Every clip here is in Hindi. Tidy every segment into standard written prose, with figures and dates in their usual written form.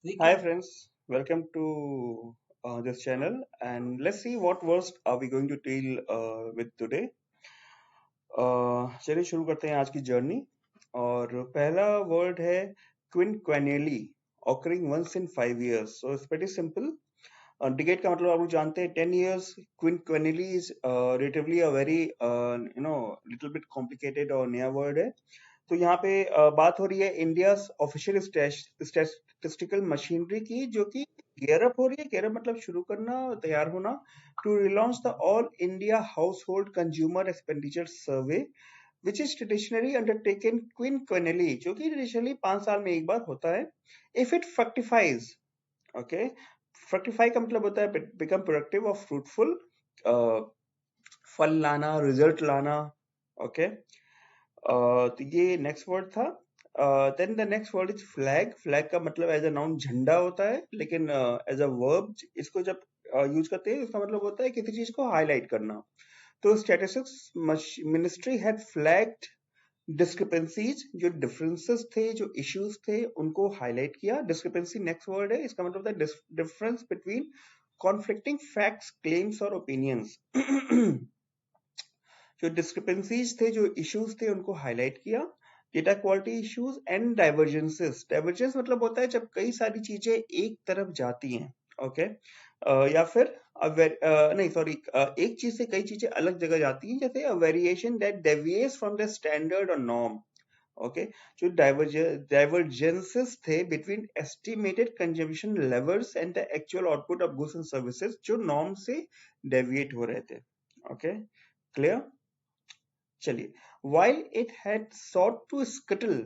Hi friends, welcome to this channel and let's see what words are we going to deal with today. चलिए शुरू करते हैं आज की जर्नी और पहला वर्ड है क्विनक्वेनियली occurring once in 5 years. So it's pretty simple. Decade का मतलब आप लोग जानते हैं 10 years. Quinquennially is relatively a very little bit complicated और नया word है. तो यहाँ पे बात हो रही है इंडिया ऑफिशियल स्टैटिस्टिकल मशीनरी की जो कि गियर अप हो रही है। गियर अप मतलब शुरू करना, तैयार होना to relaunch the all India household consumer expenditure survey which is traditionally undertaken quinquennially, जो कि ट्रेडिशनली 5 साल में एक बार होता है। इफ इट फ्रक्टिफाइज, ओके, फ्रक्टिफाई का मतलब होता है बिकम प्रोडक्टिव और फ्रूटफुल, फल लाना, रिजल्ट लाना। ओके, तो ये नेक्स्ट वर्ड था। Then the next word is flag. Flag का मतलब एज अ नाउन झंडा होता है, लेकिन एज अ वर्ब इसको जब यूज करते हैं इसका मतलब होता है किसी चीज को हाईलाइट करना। तो statistics ministry had flagged discrepancies, जो डिफरेंसेस थे, जो इश्यूज थे, उनको हाईलाइट किया। डिस्क्रिपेंसी नेक्स्ट वर्ड है, इसका मतलब होता है difference between conflicting facts, claims और ओपिनियंस। जो डिस्क्रिपेंसीज थे, जो इश्यूज थे, उनको हाईलाइट किया। Data quality issues and divergences. Divergence मतलब होता है जब कई सारी चीजें एक तरफ जाती हैं, ओके, या फिर नहीं सॉरी, एक चीज से कई चीजें अलग जगह जाती हैं, जैसे variation that deviates from the standard और नॉर्म। ओके, जो डाइवर्जेंसेस थे between estimated consumption levels and the actual output of goods and services, जो नॉर्म से डेविएट हो रहे थे। Okay, clear? चलिए, while it had sought to scuttle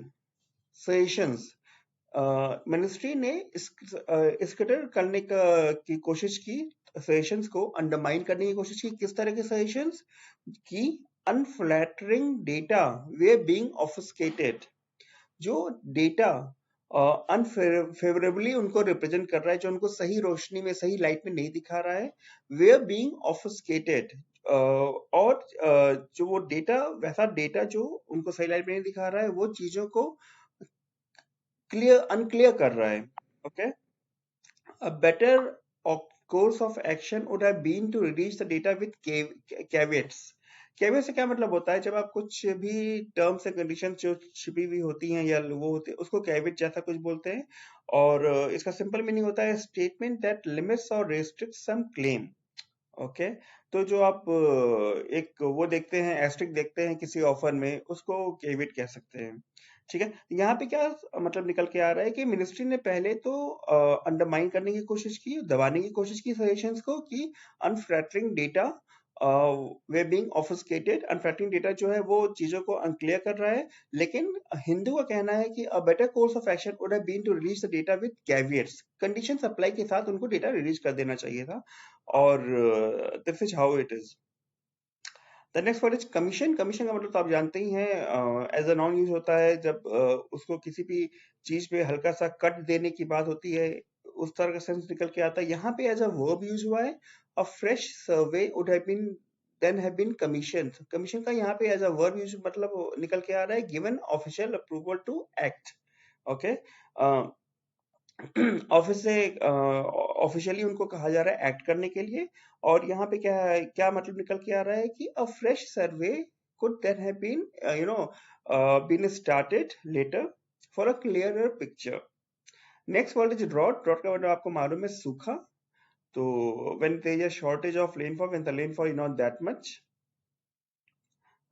seditions, ministry ने स्कटर करने की कोशिश की, सजेशंस को अंडरमाइन करने की कोशिश की। किस तरह के सजेशंस की? अनफ्लैटरिंग डेटा वे बीइंग ऑफस्केटेड, जो डेटा अनफेवरेबली उनको रिप्रेजेंट कर रहा है, जो उनको सही रोशनी में, सही लाइट में नहीं दिखा रहा है, वे आर बीइंग ऑफस्केटेड। और जो वो डेटा, वैसा डेटा जो उनको सही लाइट में नहीं दिखा रहा है, वो चीजों को अनक्लियर कर रहा है। Okay, a better course of action would have been to release the data with caveats. Caveat से क्या मतलब होता है? जब आप कुछ भी टर्म्स एंड कंडीशन जो छिपी हुई होती हैं या वो होते हैं, उसको कैवियट जैसा कुछ बोलते हैं। और इसका सिंपल मीनिंग होता है स्टेटमेंट दैट लिमिट्स और रेस्ट्रिक्ट सम क्लेम। ओके, तो जो आप एक वो देखते हैं, एस्ट्रिक देखते हैं किसी ऑफर में, उसको केविट कह सकते हैं। ठीक है, यहाँ पे क्या मतलब निकल के आ रहा है कि मिनिस्ट्री ने पहले तो अंडरमाइन करने की कोशिश की, दबाने की कोशिश की सजेशंस को, कि अनफ्लैटरिंग डेटा वे बीइंग ऑफस्केटेड। अनफ्लैटरिंग डेटा जो है वो चीजों को अनक्लियर कर रहा है, लेकिन हिंदू का कहना है कि a better course of action would have been to release the data with caveats. Condition apply के साथ उनको डेटा रिलीज कर देना चाहिए था। और this is how it is. The next word is commission. Commission का मतलब तो आप जानते ही हैं, एज अ नॉन यूज होता है जब उसको किसी भी चीज पे हल्का सा कट देने की बात होती है, उस तरह का सेंस निकल के आता है। यहाँ पे एज अ वर्ब यूज हुआ है। A fresh survey would have been then have been commission. Commission का यहाँ पे एज अ वर्ब यूज मतलब निकल के आ रहा है given official approval to act. Okay, office से ऑफिशियली उनको कहा जा रहा है एक्ट करने के लिए। और यहाँ पे क्या है, क्या मतलब निकल के आ रहा है कि अ fresh survey could then have been been started later for a clearer picture. Next word is drought. Drought का मतलब आपको मालूम है सूखा। तो when there is a shortage of rainfall, when the rainfall is not that much.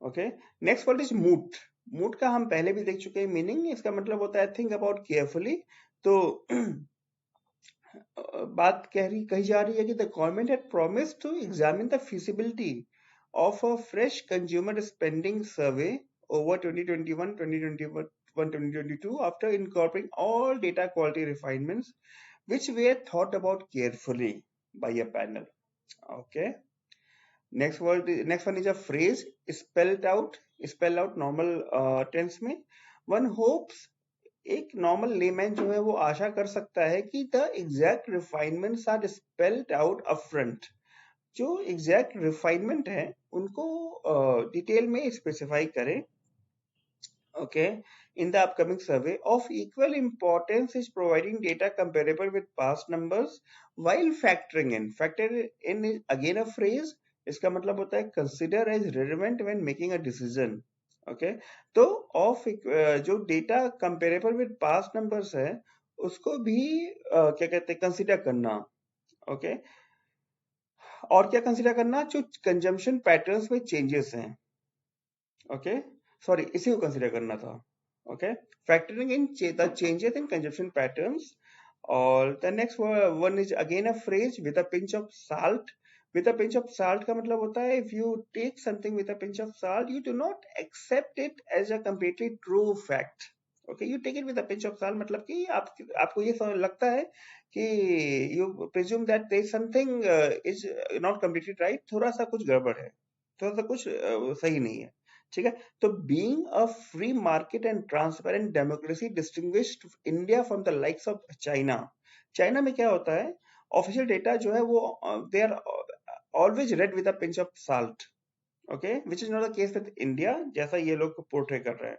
Okay, next word is moot. Moot का हम पहले भी देख चुके हैं मीनिंग। इसका मतलब होता है थिंक अबाउट केयरफुली। तो बात कही जा रही है कि the government had promised to examine the feasibility of a fresh consumer spending survey over 2021, 2021, 2022 after incorporating all data quality refinements which were thought about carefully by a panel. Okay, next one is a phrase spell out normal tense में one hopes, एक नॉर्मल लेमैन जो है वो आशा कर सकता है कि the exact refinements are spelled out upfront. जो एग्जैक्ट रिफाइनमेंट है उनको डिटेल में स्पेसिफाई करें। okay, in the upcoming survey. Of equal importance is providing data comparable with past numbers while factoring in. Factor in is again a phrase. इसका मतलब होता है consider as relevant when making a decision. Okay, तो जो data comparable with past numbers है उसको भी क्या कहते हैं कंसिडर करना. ओके, और क्या कंसिडर करना, जो कंजम्पशन पैटर्न्स में चेंजेस हैं. ओके, सॉरी, इसी को कंसिडर करना था. Okay, factoring in the changes in consumption patterns. और the next one is again a phrase with a pinch of salt. With a pinch of salt का मतलब होता है if you take something with a pinch of salt you do not accept it as a completely true fact. Okay, you take it with a pinch of salt मतलब कि आपको ये लगता है कि you presume that there something is not completely right, थोड़ा सा कुछ गड़बड़ है, थोड़ा सा कुछ सही नहीं है. ठीक है, तो being a free market and transparent democracy distinguished India from the likes of China. China में क्या होता है, ऑफिशियल डेटा जो है वो they are always read with a pinch of salt. Okay, which is not the case with India जैसा ये लोग पोर्ट्रे कर रहे हैं.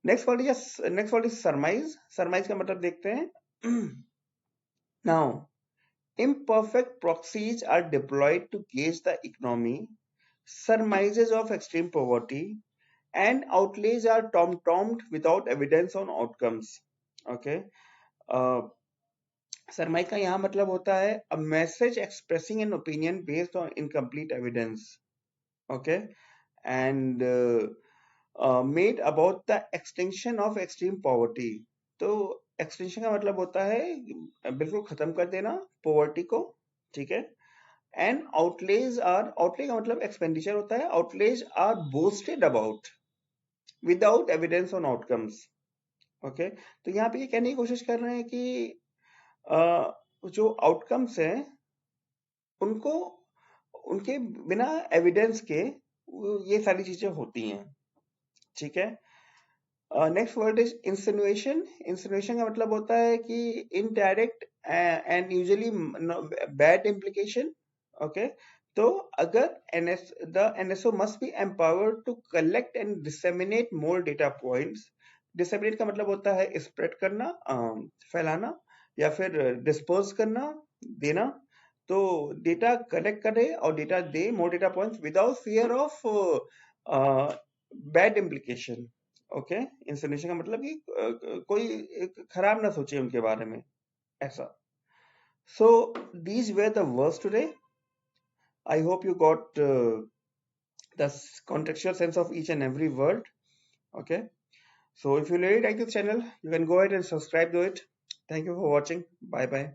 Next word is surmise. Surmise का मतलब देखते हैं. Now, imperfect proxies are deployed to gauge the economy. Surmises of extreme poverty and outlays are tom-tommed without evidence on outcomes. Okay. सरमाई का यहाँ मतलब होता है a message expressing an opinion based on incomplete evidence. Okay. And made about the extinction of extreme poverty. तो एक्सटेंशन का मतलब होता है बिल्कुल खत्म कर देना पॉवर्टी को. ठीक है. एंड आउटले का मतलब एक्सपेंडिचर होता है. Outlays are boasted about without evidence on outcomes. Okay, तो यहाँ पे ये कहने की कोशिश कर रहे हैं कि जो आउटकम्स हैं उनको उनके बिना एविडेंस के ये सारी चीजें होती हैं. ठीक है. Next word is insinuation. Insinuation का मतलब होता है कि indirect and usually bad implication. Okay, तो अगर the NSO must be empowered to collect and disseminate more data points. disseminate का मतलब होता है स्प्रेड करना, फैलाना या फिर डिस्पर्स करना, देना. तो डेटा कलेक्ट करे और डेटा दे, more data points without fear of bad implication. Okay, insinuation का मतलब कि कोई खराब ना सोचे उनके बारे में, ऐसा. So these were the words today. I hope you got the contextual sense of each and every word. Okay. So if you really like this channel, you can go ahead and subscribe to it. Thank you for watching. Bye bye.